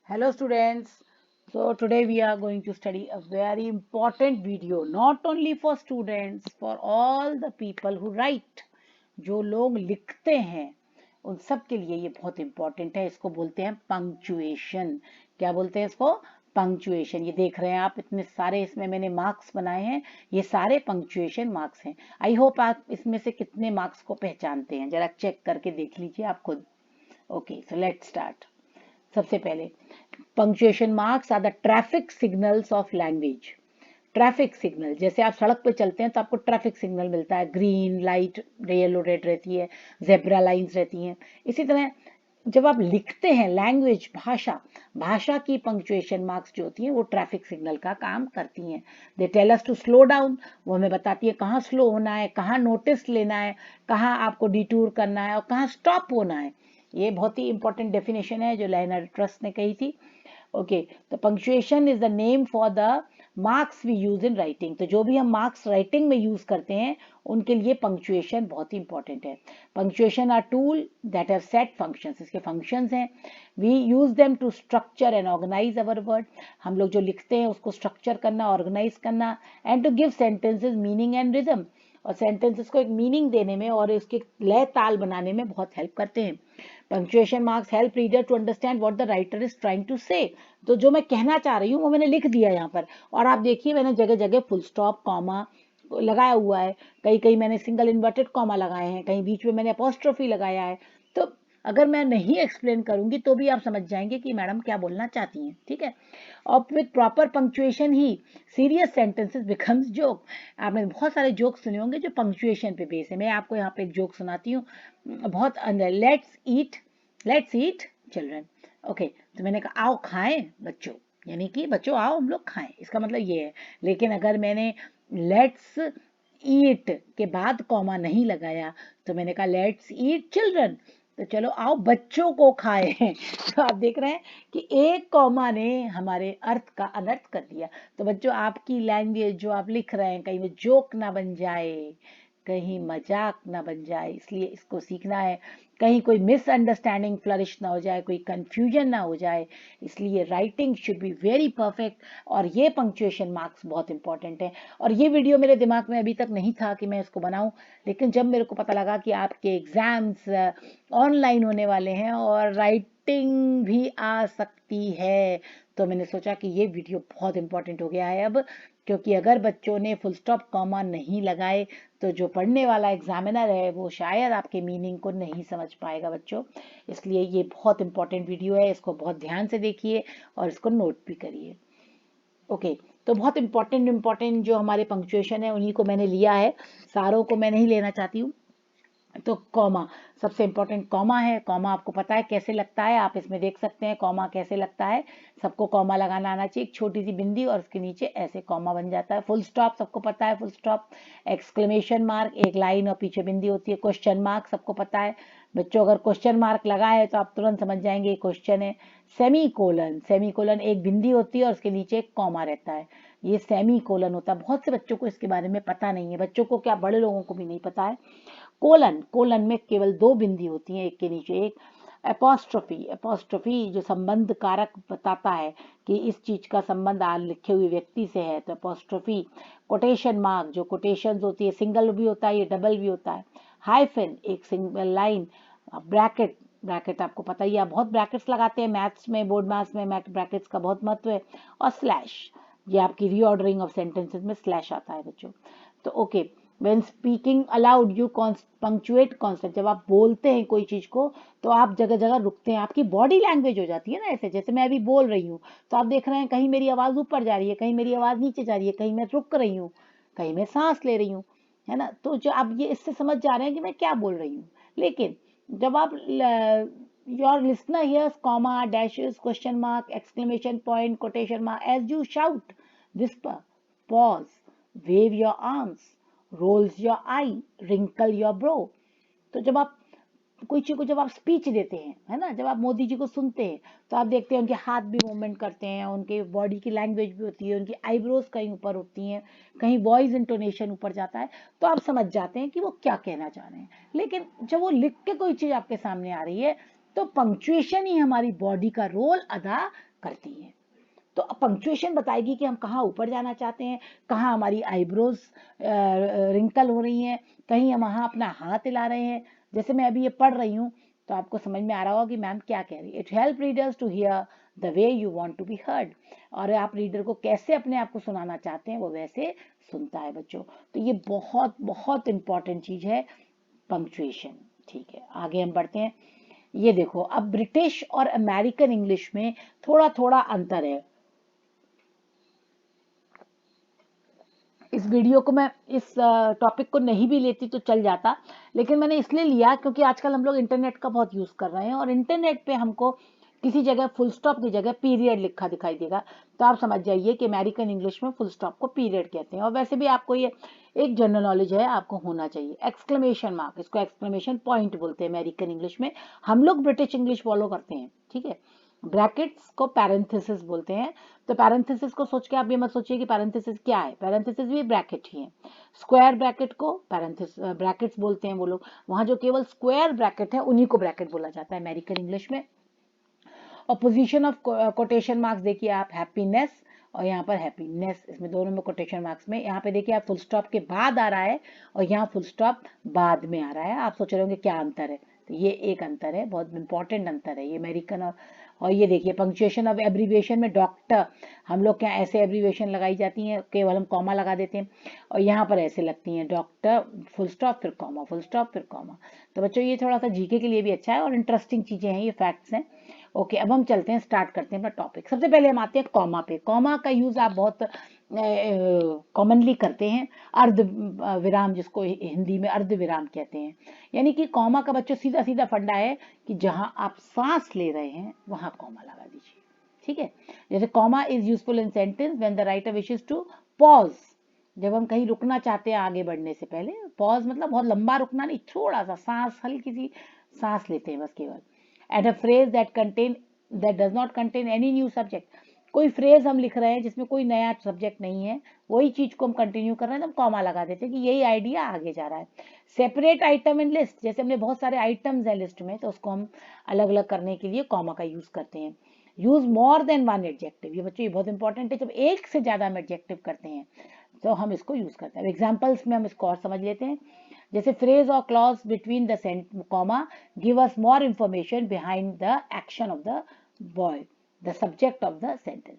Hello students. So today we are going to study a very important video not only for students, for all the people who write. जो लोग लिखते हैं उन सब के लिए ये बहुत इंपॉर्टेंट है। इसको बोलते हैं पंक्चुएशन। क्या बोलते हैं इसको? पंक्चुएशन। ये देख रहे हैं आप, इतने सारे इसमें मैंने मार्क्स बनाए हैं, ये सारे पंक्चुएशन मार्क्स हैं। आई होप आप इसमें से कितने मार्क्स को पहचानते हैं, जरा चेक करके देख लीजिए आप खुद। Okay, so let's start. सबसे पहले, punctuation marks are the traffic signals of language. Traffic signal, जैसे आप सड़क पे चलते हैं तो आपको ट्रैफिक सिग्नल मिलता है, ग्रीन लाइट, येलो रेड रहती है, जेब्रा लाइंस रहती हैं। इसी तरह जब आप लिखते हैं, लैंग्वेज, भाषा, भाषा की पंक्चुएशन मार्क्स जो होती हैं वो ट्रैफिक सिग्नल का काम करती हैं। They tell us to slow down, वो हमें बताती है कहाँ स्लो होना है, कहाँ नोटिस लेना है, कहाँ आपको डिटूर करना है और कहाँ स्टॉप होना है। ये बहुत ही इंपॉर्टेंट डेफिनेशन है जो लाइनर ट्रस्ट ने कही थी। ओके, तो punctuation is the name for the marks we use in writing. तो जो भी हम मार्क्स राइटिंग में यूज करते हैं उनके लिए पंक्चुएशन बहुत ही इंपॉर्टेंट है। Punctuation are tool that have set functions. इसके फंक्शंस हैं। We use them to structure and organise our word. हम लोग जो लिखते हैं उसको स्ट्रक्चर करना, ऑर्गेनाइज करना, and to give sentences meaning and rhythm. और सेंटेंसेस को एक मीनिंग देने में और इसके लय ताल बनाने में बहुत हेल्प करते हैं। Punctuation marks help reader to understand what the writer is trying to say. तो जो मैं कहना चाह रही हूँ वो मैंने लिख दिया यहाँ पर, और आप देखिए मैंने जगह जगह फुल स्टॉप, कॉमा लगाया हुआ है, कहीं कहीं मैंने सिंगल इन्वर्टेड कॉमा लगाए हैं, कहीं बीच में मैंने अपोस्ट्रोफी लगाया है। तो अगर मैं नहीं एक्सप्लेन करूंगी तो भी आप समझ जाएंगे कि मैडम क्या बोलना चाहती हैं, ठीक है। और with proper punctuation he serious sentences becomes joke. आपने बहुत सारे जोक सुने होंगे जो पंक्चुएशन पे बेस है। मैं आपको यहाँ पे एक जोक सुनाती हूँ, बहुत अंदर। Let's eat children. ओके, तो मैंने कहा आओ खाएं बच्चों, यानी कि बच्चों आओ हम लोग खाएं, इसका मतलब ये है। लेकिन अगर मैंने लेट्स ईट के बाद कॉमा नहीं लगाया तो मैंने कहा लेट्स ईट चिल्ड्रन, तो चलो आओ बच्चों को खाएं। तो आप देख रहे हैं कि एक कॉमा ने हमारे अर्थ का अनर्थ कर दिया। तो बच्चों, आपकी लैंग्वेज जो आप लिख रहे हैं कहीं वो जोक ना बन जाए, कहीं मजाक ना बन जाए, इसलिए इसको सीखना है। कहीं कोई मिसअंडरस्टैंडिंग फ्लरिश ना हो जाए, कोई कंफ्यूजन ना हो जाए, इसलिए writing should be very perfect. और ये पंक्चुएशन मार्क्स बहुत इंपॉर्टेंट है। और ये वीडियो मेरे दिमाग में अभी तक नहीं था कि मैं इसको बनाऊं, लेकिन जब मेरे को पता लगा कि आपके एग्जाम्स ऑनलाइन होने वाले हैं और राइटिंग भी आ सकती है, तो मैंने सोचा कि ये वीडियो बहुत इंपॉर्टेंट हो गया है अब। क्योंकि अगर बच्चों ने फुल स्टॉप कॉमा नहीं लगाए तो जो पढ़ने वाला एग्जामिनर है वो शायद आपके मीनिंग को नहीं समझ पाएगा बच्चों। इसलिए ये बहुत इंपॉर्टेंट वीडियो है, इसको बहुत ध्यान से देखिए और इसको नोट भी करिए। ओके, तो बहुत इंपॉर्टेंट इंपॉर्टेंट जो हमारे पंक्चुएशन है उन्हीं को मैंने लिया है, सारों को मैं नहीं लेना चाहती हूँ। तो कॉमा सबसे इंपॉर्टेंट कॉमा है। कॉमा आपको पता है कैसे लगता है, आप इसमें देख सकते हैं कॉमा कैसे लगता है। सबको कॉमा लगाना आना चाहिए, एक छोटी सी बिंदी और उसके नीचे ऐसे कॉमा बन जाता है। फुल स्टॉप सबको पता है, फुल स्टॉप, एक्सक्लेमेशन मार्क एक लाइन और पीछे बिंदी होती है, क्वेश्चन मार्क सबको पता है। बच्चों अगर क्वेश्चन मार्क लगा है तो आप तुरंत समझ जाएंगे क्वेश्चन है। सेमी कोलन, सेमी कोलन एक बिंदी होती है और उसके नीचे एक कॉमा रहता है, ये सेमी कोलन होता है। बहुत से बच्चों को इसके बारे में पता नहीं है, बच्चों को क्या बड़े लोगों को भी नहीं पता है। कोलन, कोलन में केवल दो बिंदी होती हैं, एक के नीचे एक। एपोस्ट्रोफी, एपोस्ट्रोफी जो संबंध कारक बताता है कि इस चीज का संबंध लिखे हुए व्यक्ति से है, तो एपोस्ट्रोफी। कोटेशन मार्क जो कोटेशन होती है, सिंगल भी होता है, ये डबल भी होता है। हाइफन एक सिंगल लाइन। ब्रैकेट, ब्रैकेट आपको पता ही है, आप बहुत ब्रैकेट्स लगाते हैं मैथ्स में, बोर्ड मैथ्स में ब्रैकेट्स का बहुत महत्व है। और स्लैश, ये आपकी रीऑर्डरिंग ऑफ सेंटेंसेस में स्लैश आता है बच्चों। तो okay, when speaking aloud you punctuate constant। जब आप बोलते हैं कोई चीज को तो आप जगह जगह रुकते हैं, आपकी बॉडी लैंग्वेज हो जाती है ना ऐसे। जैसे मैं अभी बोल रही हूँ तो आप देख रहे हैं कहीं मेरी आवाज ऊपर जा रही है, कहीं मेरी आवाज नीचे जा रही है, कहीं मैं रुक रही हूँ, कहीं मैं सांस ले रही हूँ, है ना। तो जो आप ये इससे समझ जा रहे हैं कि मैं क्या बोल रही हूँ। लेकिन जब आप your listener hears comma, dashes, question mark, exclamation point, quotation mark, as you shout, whisper, pause, wave your arms, rolls your eye, wrinkle your brow। तो जब आप कोई चीज को, जब आप स्पीच देते हैं, है ना, जब आप मोदी जी को सुनते हैं तो आप देखते हैं उनके हाथ भी मूवमेंट करते हैं, उनके बॉडी की लैंग्वेज भी होती है, उनकी आईब्रोज कहीं ऊपर होती हैं, कहीं वॉइस इंटोनेशन ऊपर जाता है, तो आप समझ जाते हैं कि वो क्या कहना चाह रहे हैं। लेकिन जब वो लिख के कोई चीज आपके सामने आ रही है तो पंक्चुएशन ही हमारी बॉडी का रोल अदा करती हैं। तो पंक्चुएशन बताएगी कि हम कहाँ ऊपर जाना चाहते हैं, कहाँ हमारी आईब्रोज रिंकल हो रही हैं, कहीं हम वहाँ अपना हाथ हिला रहे हैं। जैसे मैं अभी ये पढ़ रही हूँ तो आपको समझ में आ रहा होगा कि मैम क्या कह रही है। It help readers to hear the way you want to be heard, और आप रीडर को कैसे अपने आप को सुनाना चाहते हैं वो वैसे सुनता है बच्चों। तो ये बहुत बहुत इंपॉर्टेंट चीज है पंक्चुएशन। ठीक है, आगे हम बढ़ते हैं। ये देखो, अब ब्रिटिश और अमेरिकन इंग्लिश में थोड़ा थोड़ा अंतर है। इस वीडियो को मैं इस टॉपिक को नहीं भी लेती तो चल जाता, लेकिन मैंने इसलिए लिया क्योंकि आजकल हम लोग इंटरनेट का बहुत यूज कर रहे हैं, और इंटरनेट पे हमको किसी जगह फुल स्टॉप की जगह पीरियड लिखा दिखाई देगा, तो आप समझ जाइए कि अमेरिकन इंग्लिश में फुल स्टॉप को पीरियड कहते हैं। और वैसे भी आपको ये एक जनरल नॉलेज है, आपको होना चाहिए। एक्सक्लेमेशन मार्क, इसको एक्सक्लेमेशन पॉइंट बोलते हैं अमेरिकन इंग्लिश में, हम लोग ब्रिटिश इंग्लिश फॉलो करते हैं। ठीक है, ब्रैकेट्स को पैरेंथेसिस बोलते हैं। तो पैरेंथेसिस को सोच के आप ये मत सोचिए कि पैरेंथेसिस क्या है, पैरेंथेसिस भी ब्रैकेट ही है। स्क्वायर ब्रैकेट को ब्रैकेट्स बोलते हैं वो लोग, वहां जो केवल स्क्वायर ब्रैकेट है उन्हीं को ब्रैकेट बोला जाता है अमेरिकन इंग्लिश में। और पोजीशन ऑफ कोटेशन मार्क्स देखिए आप, हैप्पीनेस और यहाँ पर हैप्पीनेस, इसमें दोनों में कोटेशन मार्क्स में, यहाँ पे देखिए आप फुल स्टॉप के बाद आ रहा है और यहाँ फुल स्टॉप बाद में आ रहा है। आप सोच रहे होंगे क्या अंतर है, तो ये एक अंतर है, बहुत इंपॉर्टेंट अंतर है ये अमेरिकन और ये देखिए पंक्चुएशन ऑफ एब्रीविएशन में डॉक्टर, हम लोग क्या ऐसे एब्रीविएशन लगाई जाती हैं, केवल हम कॉमा लगा देते हैं, और यहाँ पर ऐसे लगती हैं डॉक्टर फुल स्टॉप फिर कॉमा, फुल स्टॉप फिर कॉमा। तो बच्चों ये थोड़ा सा जीके के लिए भी अच्छा है और इंटरेस्टिंग चीजें हैं, ये फैक्ट्स हैं। ओके, अब हम चलते हैं, स्टार्ट करते हैं अपना टॉपिक। सबसे पहले हम आते हैं कॉमा पे। कॉमा का यूज आप बहुत कॉमनली करते हैं, अर्ध विराम, जिसको हिंदी में अर्ध विराम कहते हैं। यानी कि कॉमा का बच्चों सीधा सीधा फंडा है कि जहां आप सांस ले रहे हैं वहां कॉमा लगा दीजिए। ठीक है, जैसे comma is useful in sentence when the writer wishes to pause, जब हम कहीं रुकना चाहते हैं आगे बढ़ने से पहले। पॉज मतलब बहुत लंबा रुकना नहीं, थोड़ा सा सांस, हल्की सी सांस लेते हैं बस केवल। At a phrase that does not contain any new subject, कोई फ्रेज हम लिख रहे हैं जिसमें कोई नया सब्जेक्ट नहीं है, वही चीज को हम कंटिन्यू कर रहे हैं तो हम कॉमा लगा देते हैं कि यही आइडिया आगे जा रहा है। सेपरेट आइटम इन लिस्ट, जैसे हमने बहुत सारे आइटम्स है लिस्ट में, तो उसको हम अलग अलग करने के लिए कॉमा का यूज करते हैं। Use more than one adjective, ये बच्चों ये बहुत इंपॉर्टेंट है, जब एक से ज्यादा हम एडजेक्टिव करते हैं तो हम इसको यूज करते हैं। एग्जाम्पल्स में हम इसको और समझ लेते हैं, जैसे फ्रेज और clause between the comma give us more information behind the action of the boy, the subject of the sentence.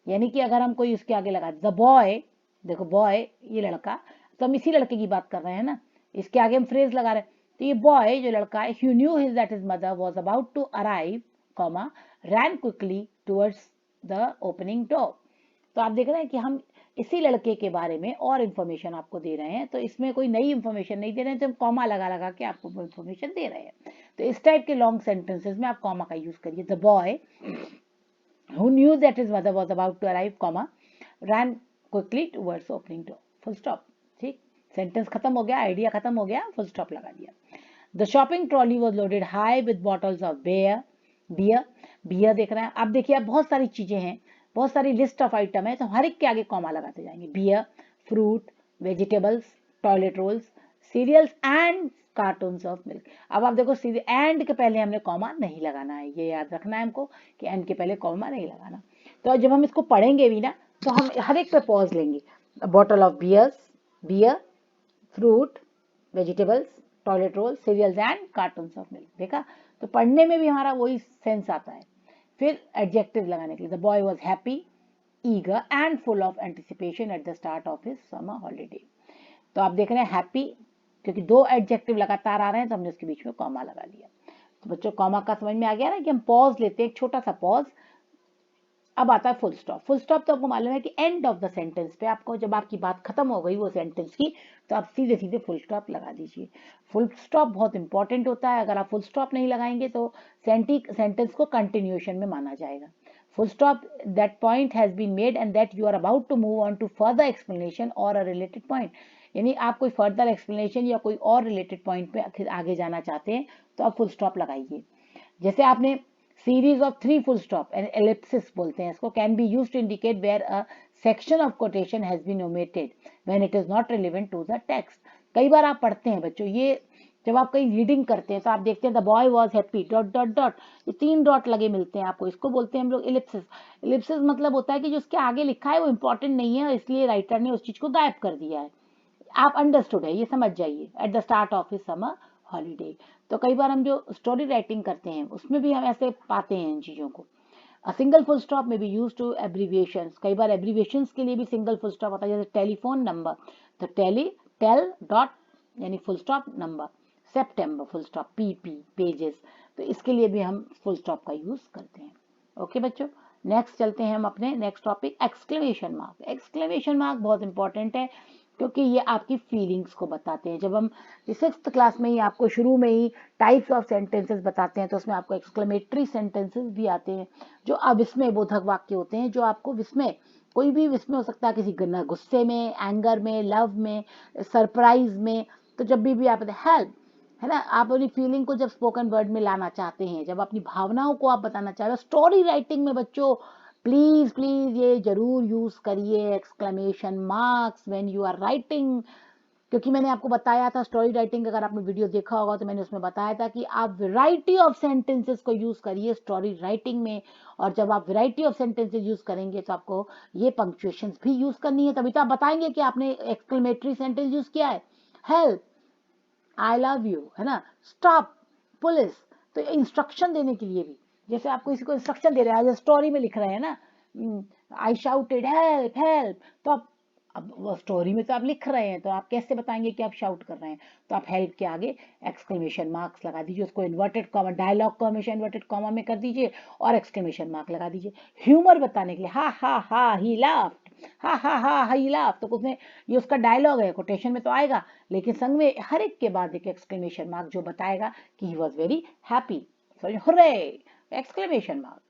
यानी कि अगर हम कोई उसके आगे लगा द बॉय, देखो बॉय ये लड़का, तो हम इसी लड़के की बात कर रहे हैं ना, इसके आगे हम फ्रेज लगा रहे हैं, तो ये बॉय जो लड़का है, he knew his that his mother was about to arrive, comma, ran quickly towards the opening door। तो आप देख रहे हैं कि हम इसी लड़के के बारे में और इन्फॉर्मेशन आपको दे रहे हैं, तो इसमें कोई नई इन्फॉर्मेशन नहीं दे रहे हैं, तो हम कॉमा लगा लगा के आपको इन्फॉर्मेशन दे रहे हैं। तो इस टाइप के लॉन्ग सेंटेंसेस में आप कॉमा का यूज करिए। The boy who knew that his mother was about to arrive, comma, ran quickly towards opening door, full stop। ठीक, सेंटेंस खत्म हो गया, आइडिया खत्म हो गया, फुल स्टॉप लगा दिया। The shopping trolley was loaded high with bottles of beer, beer देख रहे हैं आप, देखिए आप बहुत सारी चीजें हैं, बहुत सारी लिस्ट ऑफ आइटम है, तो हर एक के आगे कॉमा लगाते जाएंगे। Beer, fruit, vegetables, toilet rolls, cereals and cartons of milk. अब आप देखो एंड के पहले हमने कॉमा नहीं लगाना है, ये याद रखना है हमको कि एंड के पहले कॉमा नहीं लगाना। तो जब हम इसको पढ़ेंगे भी ना, तो हम हर एक पे पॉज लेंगे। Bottle of beer, fruit, vegetables, toilet roll, cereals and cartons of milk. देखा, तो पढ़ने में भी हमारा वही सेंस आता है। फिर एडजेक्टिव लगाने के लिए, the boy was happy, eager and full of anticipation at the start of his summer holiday. तो आप देख रहे हैं हैप्पी, क्योंकि दो एडजेक्टिव लगातार आ रहे हैं तो हमने उसके बीच में कॉमा लगा दिया। तो बच्चों कॉमा का समझ में आ गया ना कि हम पॉज लेते हैं, एक छोटा सा पॉज। अब आता है फुल स्टॉप। फुल स्टॉप तो आपको मालूम है कि एंड ऑफ द सेंटेंस पे, आपको जब आपकी बात खत्म हो गई वो सेंटेंस की, तो आप सीधे सीधे फुल स्टॉप लगा दीजिए। फुल स्टॉप बहुत इंपॉर्टेंट होता है, अगर आप फुल स्टॉप नहीं लगाएंगे तो सेंटेंस को कंटिन्यूएशन में माना जाएगा। Full stop, that point has been made and that you are about to move on to further explanation or a related point। यानी आप कोई फर्दर एक्सप्लेनेशन या कोई और रिलेटेड पॉइंट पे आगे जाना चाहते हैं तो आप फुल स्टॉप लगाइए। जैसे आपने series of 3 full stop, ellipsis बोलते हैं इसको, can be used to indicate where a section of quotation has been omitted when it is not relevant to the text. कई बार आप पढ़ते हैं बच्चों, ये जब आप कहीं रीडिंग करते हैं तो आप देखते हैं the boy was happy dot dot dot, ये 3 डॉट लगे मिलते हैं आपको, इसको बोलते हैं हम लोग इलिप्सिस। इलिप्सिस मतलब होता है कि जो उसके आगे लिखा है वो इंपॉर्टेंट नहीं है, इसलिए राइटर ने उस चीज को गायब कर दिया है। आप अंडरस्टूड है, ये समझ जाइए। At the start of his summer holiday. तो कई बार हम जो स्टोरी राइटिंग करते हैं उसमें भी हम ऐसे पाते हैं इन चीजों को। A single full stop may be used to abbreviations। कई बार abbreviations के लिए भी सिंगल फुल स्टॉप होता है, जैसे टेलीफोन नंबर, तो टेल डॉट यानी full stop number, September full stop, PP pages, तो इसके लिए भी हम फुल स्टॉप का यूज करते हैं। ओके बच्चों, नेक्स्ट चलते हैं हम अपने next topic, exclamation mark. Exclamation mark बहुत इंपॉर्टेंट है क्योंकि ये आपकी फीलिंग्स को बताते हैं। जब हम 6th क्लास में ही आपको शुरू में ही टाइप्स ऑफ सेंटेंसेस बताते हैं तो उसमें आपको एक्सक्लेमेटरी सेंटेंसेस भी आते हैं जो अविस्मय बोधक वाक्य होते हैं, जो आपको विस्मय, कोई भी विस्मय हो सकता है, किसी गुस्से में, एंगर में, लव में, सरप्राइज में। तो जब भी आप हेल्प, है ना, आप अपनी फीलिंग को जब स्पोकन वर्ड में लाना चाहते हैं, जब अपनी भावनाओं को आप बताना चाह रहे हो स्टोरी राइटिंग में बच्चों, प्लीज प्लीज ये जरूर यूज करिए exclamation marks when you are writing. क्योंकि मैंने आपको बताया था स्टोरी राइटिंग, अगर आपने वीडियो देखा होगा तो मैंने उसमें बताया था कि आप वैरायटी ऑफ सेंटेंसेस को यूज करिए स्टोरी राइटिंग में। और जब आप वैरायटी ऑफ सेंटेंसेस यूज करेंगे तो आपको ये पंक्चुएशंस भी यूज करनी है, तभी तो आप बताएंगे कि आपने एक्सक्लेमेटरी सेंटेंस यूज किया है। हेल्प, आई लव यू, है ना, स्टॉप, पुलिस। तो इंस्ट्रक्शन देने के लिए भी, जैसे आप किसी को इंस्ट्रक्शन दे रहे हैं, स्टोरी में लिख रहे हैं ना, आई शाउटेड हेल्प हेल्प, तो आप अब स्टोरी में तो आप लिख रहे हैं, तो आप कैसे बताएंगे कि आप शाउट कर रहे हैं? तो आप हेल्प के आगे एक्सक्लेमेशन मार्क्स लगा दीजिए, उसको इन्वर्टेड कॉमा, डायलॉग को हमेशा इन्वर्टेड कॉमा में कर दीजिए और एक्सक्लेमेशन मार्क लगा दीजिए ह्यूमर बताने के लिए। हा हा हा ही लाफ्ड, हा हा हा ही लाफ्ड, तो उसने, ये उसका डायलॉग है, कोटेशन में तो आएगा, लेकिन संग में हर एक के बाद एक एक्सक्लेमेशन मार्क जो बताएगा कि he was very happy, sorry hurray, exclamation mark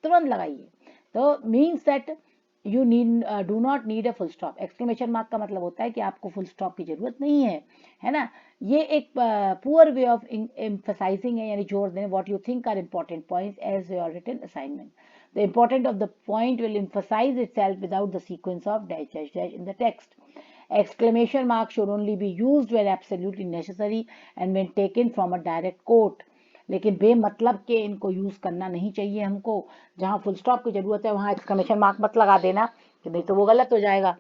तुरंत लगाइए। तो means that you need do not need a full stop. Exclamation mark का मतलब होता है कि आपको फुल स्टॉप की जरूरत नहीं है ना। ये एक पुअर वे ऑफ एम्फसाइजिंग है, यानी जोर देने what you think are important points as your written assignment. The important of the point will emphasize itself without the sequence of dash dash dash in the text. Exclamation mark should only be used when absolutely necessary and when taken from a direct quote. लेकिन बेमतलब के इनको use करना नहीं चाहिए हमको। जहां full stop की जरूरत है वहां एक्सक्लेमेशन मार्क मत लगा देना, नहीं तो वो गलत हो जाएगा।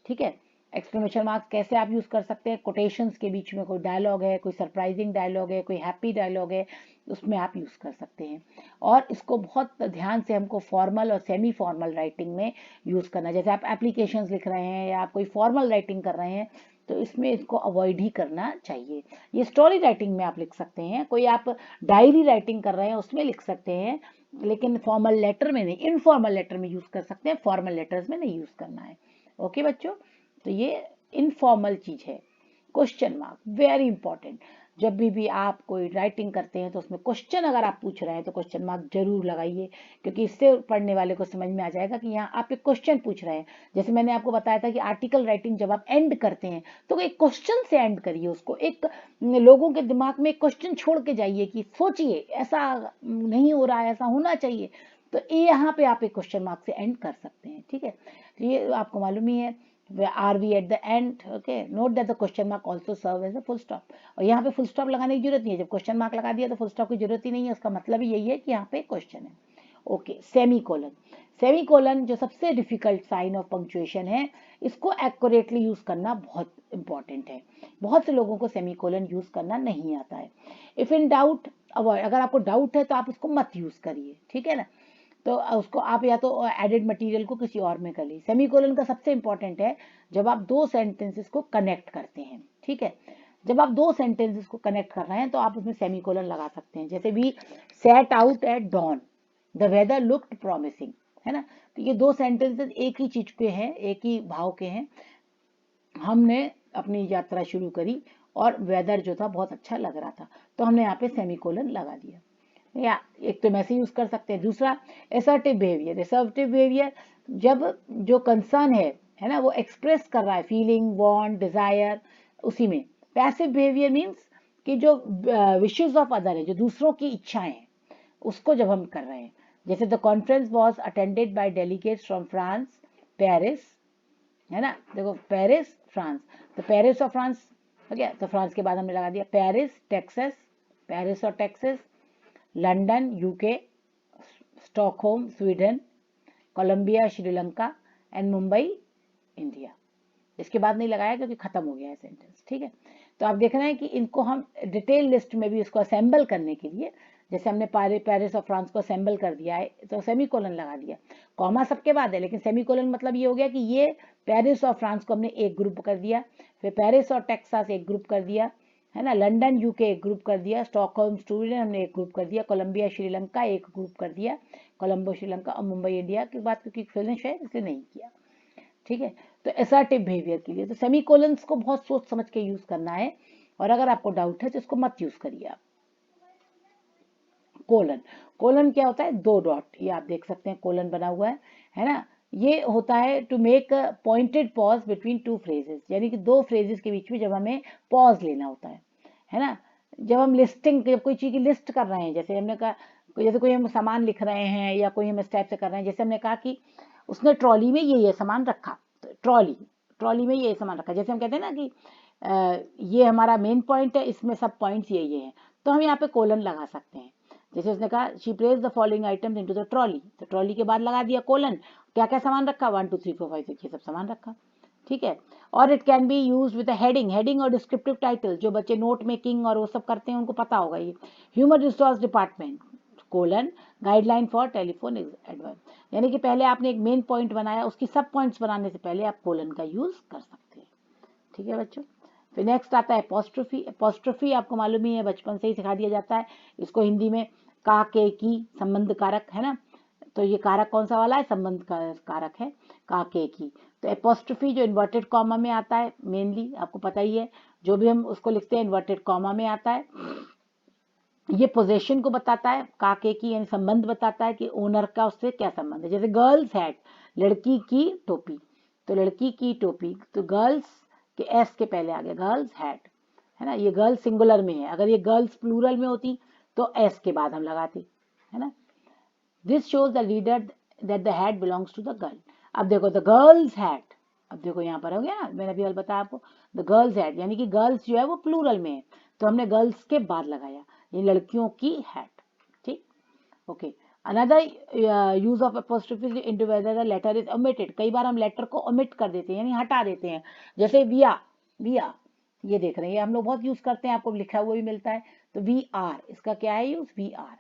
ठीक है, एक्सक्लेमेशन मार्क्स कैसे आप यूज कर सकते हैं? कोटेशंस के बीच में कोई डायलॉग है, कोई सरप्राइजिंग डायलॉग है, कोई हैप्पी डायलॉग है, उसमें आप यूज कर सकते हैं। और इसको बहुत ध्यान से हमको फॉर्मल और सेमी फॉर्मल राइटिंग में यूज करना है। जैसे आप एप्लीकेशंस लिख रहे हैं या आप कोई फॉर्मल राइटिंग कर रहे हैं तो इसमें इसको अवॉइड ही करना चाहिए। ये स्टोरी राइटिंग में आप लिख सकते हैं, कोई आप डायरी राइटिंग कर रहे हैं उसमें लिख सकते हैं, लेकिन फॉर्मल लेटर में नहीं, इनफॉर्मल लेटर में यूज कर सकते हैं, फॉर्मल लेटर्स में नहीं यूज करना है। ओके बच्चों, तो ये इनफॉर्मल चीज है। Question mark very important. जब भी आप कोई राइटिंग करते हैं तो उसमें क्वेश्चन अगर आप पूछ रहे हैं तो क्वेश्चन मार्क जरूर लगाइए, क्योंकि इससे पढ़ने वाले को समझ में आ जाएगा कि यहाँ आप एक क्वेश्चन पूछ रहे हैं। जैसे मैंने आपको बताया था कि आर्टिकल राइटिंग जब आप एंड करते हैं तो एक क्वेश्चन से एंड करिए उसको, एक लोगों के दिमाग में एक क्वेश्चन छोड़ के जाइए कि सोचिए ऐसा नहीं हो रहा है, ऐसा होना चाहिए। तो ये यहाँ पे आप एक क्वेश्चन मार्क से एंड कर सकते हैं। ठीक है, तो ये आपको मालूम ही है। Are we at the end? Okay, note that the question mark also serve as a full stop। और यहाँ पे फुल स्टॉप लगाने की जरूरत नहीं है, जब क्वेश्चन मार्क लगा दिया तो फुल स्टॉप की जरूरत ही नहीं है, उसका मतलब ही यही है कि यहाँ पे क्वेश्चन है। Okay, semi colon. Semi colon जो सबसे डिफिकल्ट साइन ऑफ पंक्चुएशन है, इसको एक्यूरेटली यूज करना बहुत इंपॉर्टेंट है। बहुत से लोगों को सेमी कोलन यूज करना नहीं आता है। इफ इन डाउट अवॉइड, अगर आपको डाउट है तो आप उसको मत यूज करिए, ठीक है ना। तो उसको आप या तो एडेड मटेरियल को किसी और में कर लीजिए। सेमीकोलन का सबसे इंपॉर्टेंट है जब आप दो सेंटेंसेस को कनेक्ट करते हैं। ठीक है, जब आप दो सेंटेंसेस को कनेक्ट कर रहे हैं तो आप उसमें सेमीकोलन लगा सकते हैं। जैसे we set out at dawn, the weather looked promising, है ना। तो ये दो सेंटेंसेस एक ही चीज के हैं, एक ही भाव के हैं। हमने अपनी यात्रा शुरू करी और वेदर जो था बहुत अच्छा लग रहा था, तो हमने यहाँ पे सेमीकोलन लगा दिया। या एक तो मैसे यूज कर सकते हैं। दूसरा असर्टिव बिहेवियर। असर्टिव बिहेवियर जब जो कंसर्न है ना, वो एक्सप्रेस कर रहा है फीलिंग, वांट, डिजायर, उसी में। पैसिव बिहेवियर मींस कि जो विशेस ऑफ अदर है, जो दूसरों की इच्छाएं हैं, उसको जब हम कर रहे हैं। जैसे the conference was attended by delegates from France, Paris, है ना। देखो पेरिस फ्रांस, तो पेरिस ऑफ फ्रांस हो गया। तो फ्रांस के बाद हमने लगा दिया पेरिस, टेक्सास, पेरिस और Texas, London UK, Stockholm Sweden, Colombia Sri Lanka and Mumbai India. इसके बाद नहीं लगाया क्योंकि खत्म हो गया है सेंटेंस, ठीक है। तो आप देख रहे हैं कि इनको हम डिटेल लिस्ट में भी इसको असेंबल करने के लिए, जैसे हमने पेरिस और फ्रांस को असेंबल कर दिया है तो सेमीकोलन लगा दिया, कॉमा सबके बाद है लेकिन सेमीकोलन मतलब ये हो गया कि ये पेरिस और फ्रांस को हमने एक ग्रुप कर दिया, फिर पेरिस और टेक्सास एक ग्रुप कर दिया, है ना, लंदन यूके एक ग्रुप कर दिया, स्टॉकहोम स्वीडन हमने एक ग्रुप कर दिया, कोलंबिया श्रीलंका एक ग्रुप कर दिया, कोलंबो श्रीलंका और मुंबई इंडिया की बात क्योंकि फिनिश है इसलिए नहीं किया, ठीक है। तो असर्टिव बिहेवियर के लिए तो सेमीकोलंस को बहुत सोच समझ के यूज करना है, और अगर आपको डाउट है तो इसको मत यूज करिए आप। कोलन, कोलन क्या होता है, 2 डॉट, ये आप देख सकते हैं कोलन बना हुआ है ना। ये होता है to make pointed pause between 2 phrases, यानी कि 2 फ्रेजेस के बीच में जब हमें पॉज लेना होता है ना। जब हम लिस्टिंग, जब कोई चीज़ की लिस्ट कर रहे हैं, जैसे हमने कहा, जैसे कोई हम सामान लिख रहे हैं या कोई हम इस टाइप से कर रहे हैं, जैसे हमने कहा कि उसने ट्रॉली में ये सामान रखा, तो ट्रॉली में ये सामान रखा, जैसे हम कहते हैं ना कि ये हमारा मेन पॉइंट है, इसमें सब पॉइंट्स ये हैं, तो हम यहाँ पे कोलन लगा सकते हैं। जैसे उसने कहा she place the following items into the trolley, तो ट्रॉली के बाद लगा दिया कोलन, क्या क्या सामान रखा, 1 2 3 4 5 6 ये सब सामान रखा, ठीक है। और it can be use with heading और डिस्क्रिप्टिव टाइटल, जो बच्चे नोट मेकिंग और वो सब करते हैं उनको पता होगा ये, human resource department colon guideline for telephone advice, यानी कि पहले आपने एक मेन पॉइंट बनाया, उसकी सब पॉइंट्स बनाने से पहले आप कोलन का यूज कर सकते हैं, ठीक है बच्चों। फिर नेक्स्ट आता है एपोस्ट्रोफी। एपोस्ट्रोफी आपको मालूम ही है, बचपन से ही सिखा दिया जाता है इसको हिंदी में, का के की संबंध कारक, है ना। तो ये कारक कौन सा वाला है, संबंध कारक है, का के की। तो एपोस्ट्रोफी जो इन्वर्टेड कॉमा में आता है, मेनली आपको पता ही है, जो भी हम उसको लिखते हैं इन्वर्टेड कॉमा में आता है, ये पोजेशन को बताता है, काके की यानी संबंध बताता है कि ओनर का उससे क्या संबंध है। जैसे गर्ल्स हैट, लड़की की टोपी, तो लड़की की टोपी, तो गर्ल्स के एस के पहले आ गया गर्ल्स हैट, है ना। ये गर्ल्स सिंगुलर में है, अगर ये गर्ल्स प्लूरल में होती तो एस के बाद हम लगाते, है ना। This shows the reader that the hat belongs to the girl. अब देखो द गर्ल्स हैट, अब देखो यहाँ पर हो गया, मैंने अभी बताया आपको, द गर्ल्स हैट यानी कि गर्ल्स जो है वो प्लूरल में है, तो हमने गर्ल्स के बाद लगाया, ये लड़कियों की हैट, ठीक, okay. Another use of apostrophe into whether the letter is omitted, कई बार हम लेटर को ओमिट कर देते हैं यानी हटा देते हैं, जैसे विया, विया ये देख रहे हैं, ये हम लोग बहुत यूज करते हैं, आपको लिखा हुआ भी मिलता है, तो वी आर, इसका क्या है use, we are.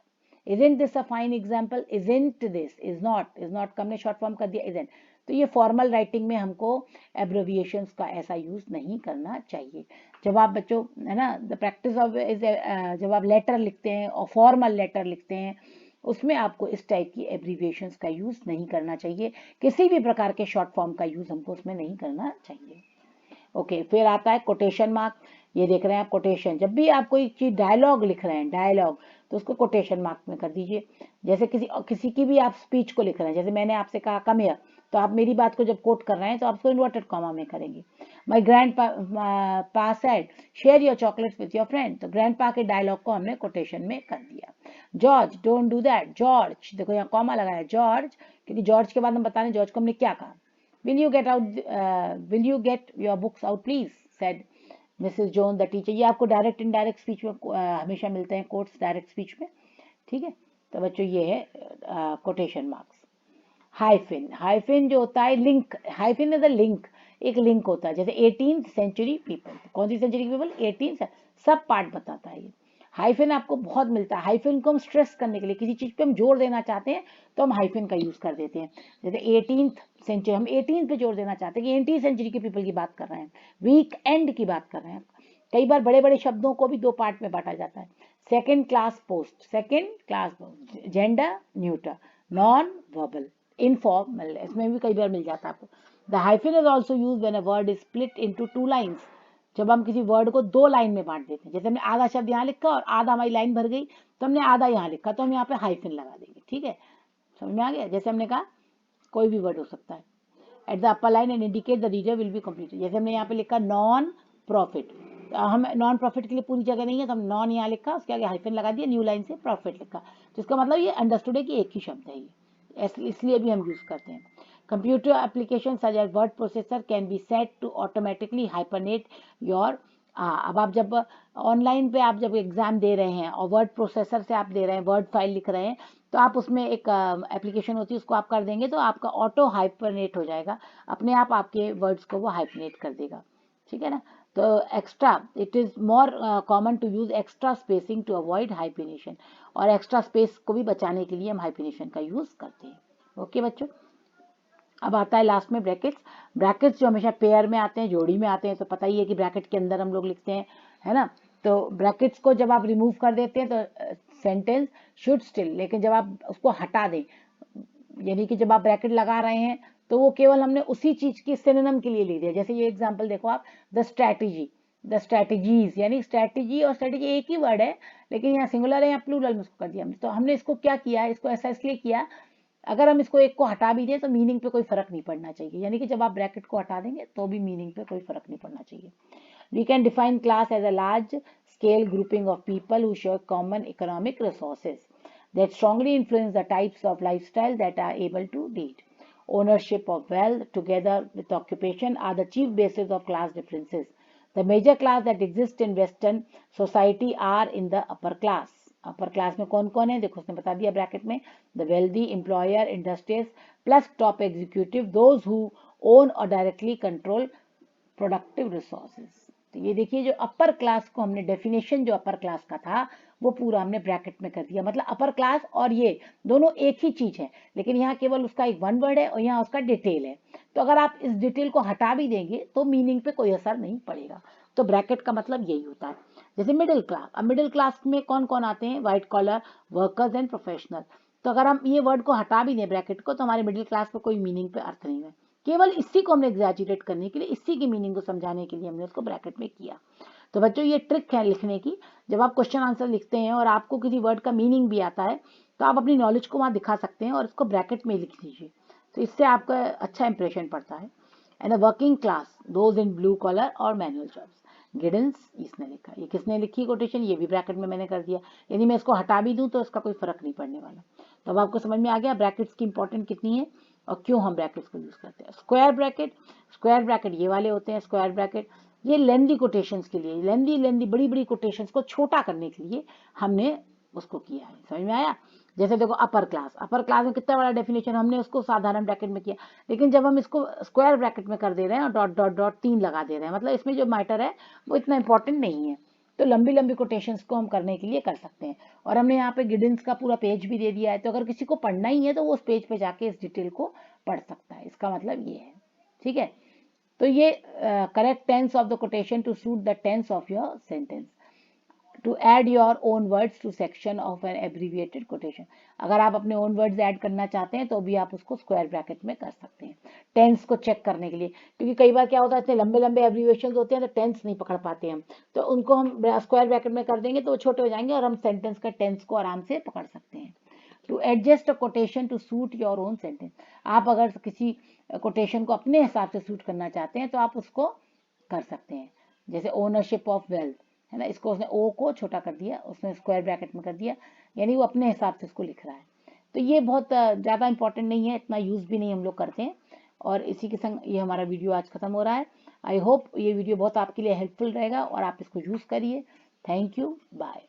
Isn't this a fine example? Isn't this, is not का हमने शॉर्ट फॉर्म कर दिया isn't, तो ये फॉर्मल राइटिंग में हमको एब्रिविएशंस का ऐसा यूज नहीं करना चाहिए। जब आप बच्चों, है ना, द प्रैक्टिस ऑफ इज, जब आप लेटर लिखते हैं और फॉर्मल लेटर लिखते हैं, उसमें आपको इस टाइप की एब्रिविएशंस का यूज नहीं करना चाहिए, किसी भी प्रकार के शॉर्ट फॉर्म का यूज हमको उसमें नहीं करना चाहिए, ओके। फिर आता है कोटेशन मार्क, ये देख रहे हैं आप कोटेशन, जब भी आप कोई चीज डायलॉग लिख रहे हैं, डायलॉग, तो उसको कोटेशन मार्क में कर दीजिए। जैसे किसी की भी आप स्पीच को लिख रहे हैं, जैसे मैंने आपसे कहा कम हियर, तो आप मेरी बात को जब कोट कर रहे हैं तो आप उसको इन्वर्टेड कॉमा में करेंगे। माई ग्रैंड पा said share your chocolates with your friend, तो ग्रैंड पा के डायलॉग को हमने कोटेशन में कर दिया। George don't do that, George देखो यहाँ कॉमा लगाया जॉर्ज, क्योंकि जॉर्ज के बाद हम बता रहे जॉर्ज को हमने क्या कहा। will you get your books out please, said Mrs. Jones the teacher। ये आपको डायरेक्ट इनडायरेक्ट स्पीच में हमेशा मिलते हैं कोट्स डायरेक्ट स्पीच में, ठीक है। तो बच्चों ये है कोटेशन मार्क्स। हाइफिन, हाइफिन जो होता है link, hyphen is a link, एक लिंक होता है, जैसे 18th सेंचुरी पीपल, कौन सी सेंचुरी पीपल, 18th, सब पार्ट बताता है ये। हाइफिन आपको बहुत मिलता है, हाइफिन को हम स्ट्रेस करने के लिए, किसी चीज पे हम जोर देना चाहते हैं तो हम हाइफिन का यूज कर देते हैं, जैसे 18th सेंचुरी, हम 18th पे जोर देना चाहते हैं कि 18th सेंचुरी के पीपल की बात कर रहे हैं, वीक एंड की बात कर रहे हैं। कई बार बड़े बड़े शब्दों को भी 2 पार्ट में बांटा जाता है, second class post, second class post, gender neuter, non verbal, informal, इसमें भी कई बार मिल जाता है आपको। The hyphen is also use when a word is split into 2 lines, जब हम किसी वर्ड को 2 लाइन में बांट देते हैं, जैसे हमने आधा शब्द यहाँ लिखा और आधा हमारी लाइन भर गई, तो हमने आधा यहाँ लिखा, तो हम यहाँ पे हाइफिन लगा देंगे, ठीक है, समझ में आ गया। जैसे हमने कहा कोई भी वर्ड हो सकता है, at the upper line and indicate the reader will be complete, जैसे हमने यहाँ पे लिखा नॉन प्रॉफिट, हम नॉन प्रॉफिट के लिए पूरी जगह नहीं है, तो हम नॉन यहाँ लिखा, उसके आगे हाइफिन लगा दिया, न्यू लाइन से प्रॉफिट लिखा, तो इसका मतलब ये अंडरस्टूड है कि एक ही शब्द है ये, इसलिए भी हम यूज करते हैं। Computer applications such as word processor can be set to automatically hyphenate your हाँ, अब आप जब ऑनलाइन पे आप जब एग्जाम दे रहे हैं और वर्ड प्रोसेसर से आप दे रहे हैं, वर्ड फाइल लिख रहे हैं, तो आप उसमें एक एप्लीकेशन होती है, उसको आप कर देंगे तो आपका ऑटो हाइपरनेट हो जाएगा, अपने आप आपके वर्ड्स को वो हाइपरनेट कर देगा, ठीक है ना। तो extra, it is more common to use extra spacing to avoid hyphenation, और एक्स्ट्रा स्पेस को भी बचाने के लिए हम हाइफिनेशन का यूज करते हैं। ओके बच्चों, अब आता है लास्ट में ब्रैकेट्स। ब्रैकेट्स जो हमेशा पेयर में आते हैं, जोड़ी में आते हैं, तो पता ही है कि ब्रैकेट के अंदर हम लोग लिखते हैं, है ना। तो ब्रैकेट्स को जब आप रिमूव कर देते हैं तो सेंटेंस शुड स्टिल, लेकिन जब आप उसको हटा दें, यानी कि जब आप ब्रैकेट लगा रहे हैं तो वो केवल हमने उसी चीज की सिनोनिम के लिए लिख दिया। जैसे ये एग्जांपल देखो आप, द स्ट्रैटेजी, द स्ट्रैटेजीज, यानी स्ट्रैटेजी और स्ट्रैटेजी एक ही वर्ड है, लेकिन यहाँ सिंगुलर है या प्लूरल में उसको कर दिया। तो हमने इसको क्या किया, इसको ऐसा इसलिए किया, अगर हम इसको एक को हटा भी दें तो मीनिंग पे कोई फर्क नहीं पड़ना चाहिए, यानी कि जब आप ब्रैकेट को हटा देंगे तो भी मीनिंग पे कोई फर्क नहीं पड़ना चाहिए। We can define class as a large scale grouping of people who share common economic resources that strongly influence the types of lifestyle that are able to lead. Ownership of wealth together with occupation are the chief basis of class differences. The major class that exist in Western society are in the upper class. Upper class में कौन कौन है देखो, उसने बता दिया bracket में, the wealthy, employer, industries, plus top executive, those who own और डायरेक्टली कंट्रोल प्रोडक्टिव रिसोर्सेज। तो ये देखिए, जो अपर क्लास को हमने डेफिनेशन जो अपर क्लास का था वो पूरा हमने ब्रैकेट में कर दिया। मतलब अपर क्लास और ये दोनों एक ही चीज है, लेकिन यहाँ केवल उसका एक वन वर्ड है और यहाँ उसका डिटेल है। तो अगर आप इस डिटेल को हटा भी देंगे तो मीनिंग पे कोई असर नहीं पड़ेगा। तो ब्रैकेट का मतलब यही होता है। जैसे मिडिल क्लास, अब मिडिल क्लास में कौन कौन आते हैं, white collar workers and professional. तो अगर हम ये वर्ड को हटा भी दें ब्रैकेट को, तो हमारे मिडिल क्लास पे कोई मीनिंग पे अर्थ नहीं है। केवल इसी को हमने एग्जैजुरेट करने के लिए, इसी की मीनिंग को समझाने के लिए हमने उसको ब्रैकेट में किया। तो बच्चों ये ट्रिक है लिखने की, जब आप क्वेश्चन आंसर लिखते हैं और आपको किसी वर्ड का मीनिंग भी आता है तो आप अपनी नॉलेज को वहाँ दिखा सकते हैं और इसको ब्रैकेट में लिख लीजिए, तो इससे आपका अच्छा इंप्रेशन पड़ता है। And a working class, those in blue collar और मैनुअल जॉब्स। गिडेंस इसने लिखा, ये किसने लिखी कोटेशन, ये भी ब्रैकेट में मैंने कर दिया, यानी मैं इसको हटा भी दूं तो इसका कोई फर्क नहीं पड़ने वाला। तो अब आपको समझ में आ गया ब्रैकेट्स की इंपॉर्टेंट कितनी है और क्यों हम ब्रैकेट्स को यूज करते हैं। स्क्वायर ब्रैकेट, स्क्वायर ब्रैकेट ये वाले होते हैं स्क्वायर ब्रैकेट, ये लेंदी कोटेशंस के लिए, लेंदी बड़ी बड़ी कोटेशंस को छोटा करने के लिए हमने उसको किया है। समझ में आया। जैसे देखो अपर क्लास में कितना बड़ा डेफिनेशन, हमने उसको साधारण ब्रैकेट में किया, लेकिन जब हम इसको स्क्वायर ब्रैकेट में कर दे रहे हैं और डॉट डॉट डॉट 3 लगा दे रहे हैं, मतलब इसमें जो मैटर है वो इतना इंपॉर्टेंट नहीं है। तो लंबी लंबी कोटेशंस को हम करने के लिए कर सकते हैं। और हमने यहाँ पे गिडेंस का पूरा पेज भी दे दिया है, तो अगर किसी को पढ़ना ही है तो वो उस पेज पे जाके इस डिटेल को पढ़ सकता है। इसका मतलब ये है, ठीक है। तो ये correct tense of the quotation to suit the tense of your sentence, to add your own words to section of an abbreviated quotation. अगर आप अपने ओन वर्ड्स ऐड करना चाहते हैं तो भी आप उसको स्क्वायर ब्रैकेट में कर सकते हैं, टेंस को चेक करने के लिए, क्योंकि कई बार क्या होता है इतने लंबे लंबे एब्रीविएशन होते हैं तो टेंस नहीं पकड़ पाते हम, तो उनको हम स्क्वायर ब्रैकेट में कर देंगे तो वो छोटे हो जाएंगे और हम सेंटेंस का टेंस को आराम से पकड़ सकते हैं। To adjust a quotation to suit your own sentence, आप अगर किसी कोटेशन को अपने हिसाब से सूट करना चाहते हैं तो आप उसको कर सकते हैं। जैसे ओनरशिप ऑफ वेल्थ है ना, इसको उसने ओ को छोटा कर दिया, उसने स्क्वायर ब्रैकेट में कर दिया, यानी वो अपने हिसाब से इसको लिख रहा है। तो ये बहुत ज़्यादा इंपॉर्टेंट नहीं है, इतना यूज़ भी नहीं हम लोग करते हैं। और इसी के संग ये हमारा वीडियो आज खत्म हो रहा है। आई होप ये वीडियो बहुत आपके लिए हेल्पफुल रहेगा और आप इसको यूज़ करिए। Thank you, bye.